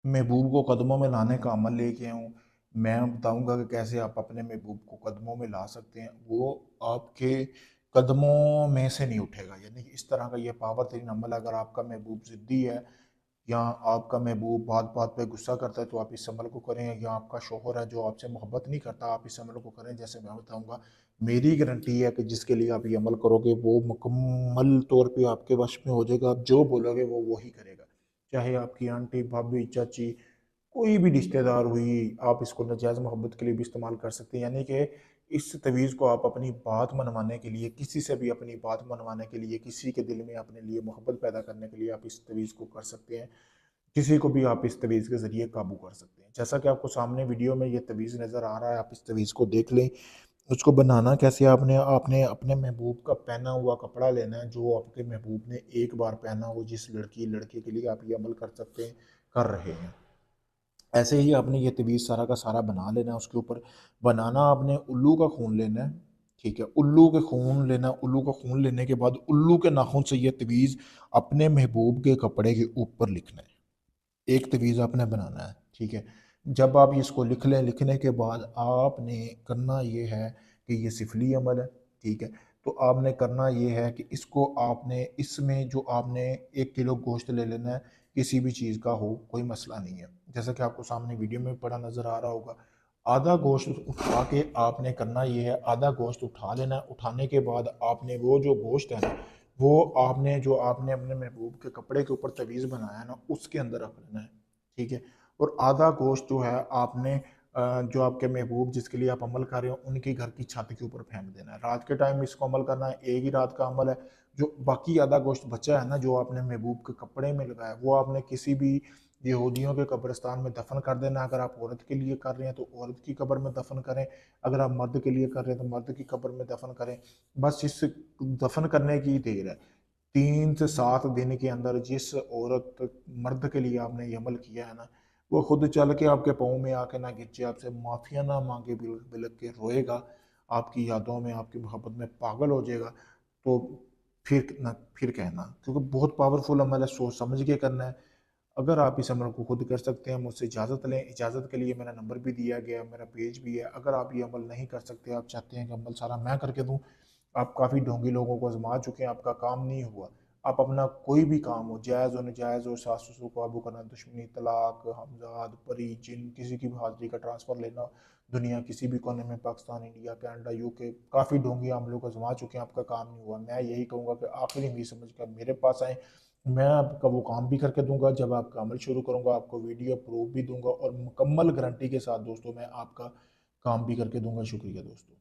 महबूब को कदमों में लाने का अमल लेके आऊँ। मैं बताऊँगा कि कैसे आप अपने महबूब को कदमों में ला सकते हैं। वो आपके कदमों में से नहीं उठेगा, यानी कि इस तरह का ये पावर तरीन अमल है। अगर आपका महबूब ज़िद्दी है या आपका महबूब बात बात पे गुस्सा करता है तो आप इस अमल को करें, या आपका शौहर है जो आपसे मोहब्बत नहीं करता, आप इस अमल को करें। जैसे मैं बताऊँगा, मेरी गारंटी है कि जिसके लिए आप ये अमल करोगे वो मुकम्मल तौर पे आपके वश में हो जाएगा। आप जो बोलोगे वो वही करेगा। चाहे आपकी आंटी, भाभी, चाची, कोई भी रिश्तेदार हुई, आप इसको नाजायज़ मोहब्बत के लिए भी इस्तेमाल कर सकते हैं। यानी कि इस तवीज़ को आप अपनी बात मनवाने के लिए, किसी से भी अपनी बात मनवाने के लिए, किसी के दिल में अपने लिए मोहब्बत पैदा करने के लिए आप इस तवीज़ को कर सकते हैं। किसी को भी आप इस तवीज़ के ज़रिए काबू कर सकते हैं। जैसा कि आपको सामने वीडियो में ये तवीज़ नज़र आ रहा है, आप इस तवीज़ को देख लें। उसको बनाना कैसे, आपने आपने अपने महबूब का पहना हुआ कपड़ा लेना है जो आपके महबूब ने एक बार पहना हो, जिस लड़की लड़के के लिए आप ये अमल कर सकते हैं, कर रहे हैं। ऐसे ही आपने ये तवीज़ सारा का सारा बना लेना है। उसके ऊपर बनाना आपने उल्लू का खून लेना है, ठीक है? उल्लू के खून लेना, उल्लू का खून लेने के बाद उल्लू के नाखून से ये तवीज़ अपने महबूब के कपड़े के ऊपर लिखना है। एक तवीज़ आपने बनाना है, ठीक है? जब आप इसको लिख लें, लिखने के बाद आपने करना ये है कि ये सिफली अमल है, ठीक है? तो आपने करना ये है कि इसको आपने इसमें जो आपने 1 किलो गोश्त ले लेना है, किसी भी चीज़ का हो, कोई मसला नहीं है। जैसा कि आपको सामने वीडियो में पड़ा नज़र आ रहा होगा। आधा गोश्त उठा के आपने करना ये है, आधा गोश्त उठा लेना है। उठाने के बाद आपने वो जो गोश्त है ना, वो आपने जो आपने अपने महबूब के कपड़े के ऊपर तवीज़ बनाया है ना, उसके अंदर रख लेना है, ठीक है? और आधा गोश्त जो है आपने जो आपके महबूब जिसके लिए आप अमल कर रहे हो, उनके घर की छत के ऊपर फेंक देना है। रात के टाइम इसको अमल करना है, एक ही रात का अमल है। जो बाकी आधा गोश्त बचा है ना, जो आपने महबूब के कपड़े में लगाया, वो आपने किसी भी यहूदियों के कब्रिस्तान में दफन कर देना। अगर आप औरत के लिए कर रहे हैं तो औरत की कब्र में दफन करें, अगर आप मर्द के लिए कर रहे हैं तो मर्द की कब्र में दफन करें। बस इस दफन करने की देर है। 3 से 7 दिन के अंदर जिस औरत मर्द के लिए आपने ये अमल किया है ना, वो खुद चल के आपके पाँव में आके ना गिर जाए, आपसे माफ़िया ना माँगे, बिलक बिलक के रोएगा, आपकी यादों में, आपकी मोहब्बत में पागल हो जाएगा। तो फिर कहना, क्योंकि बहुत पावरफुल अमल है, सोच समझ के करना है। अगर आप इस अमल को खुद कर सकते हैं, मुझसे इजाज़त लें। इजाज़त के लिए मेरा नंबर भी दिया गया है, मेरा पेज भी है। अगर आप ये अमल नहीं कर सकते, आप चाहते हैं कि अमल सारा मैं करके दूँ, आप काफ़ी ढोंगी लोगों को आज़मा चुके हैं, आपका काम नहीं हुआ। आप अपना कोई भी काम हो, जायज़ हो, नाजायज़ हो, सास-ससुर को काबू करना, दुश्मनी, तलाक, हमज़ाद, परी, जिन, किसी की भी हाज़िरी का ट्रांसफ़र लेना, दुनिया किसी भी कोने में, पाकिस्तान, इंडिया, कनाडा, यूके, काफ़ी ढोंगी हम लोग आज़मा चुके हैं, आपका काम नहीं हुआ। मैं यही कहूँगा कि आखिरी उम्मीद समझ कर मेरे पास आएँ। मैं आपका वो काम भी करके दूँगा, जब आपका अमल शुरू करूँगा, आपको वीडियो प्रूफ़ भी दूँगा और मुकम्मल गारंटी के साथ दोस्तों मैं आपका काम भी करके दूँगा। शुक्रिया दोस्तों।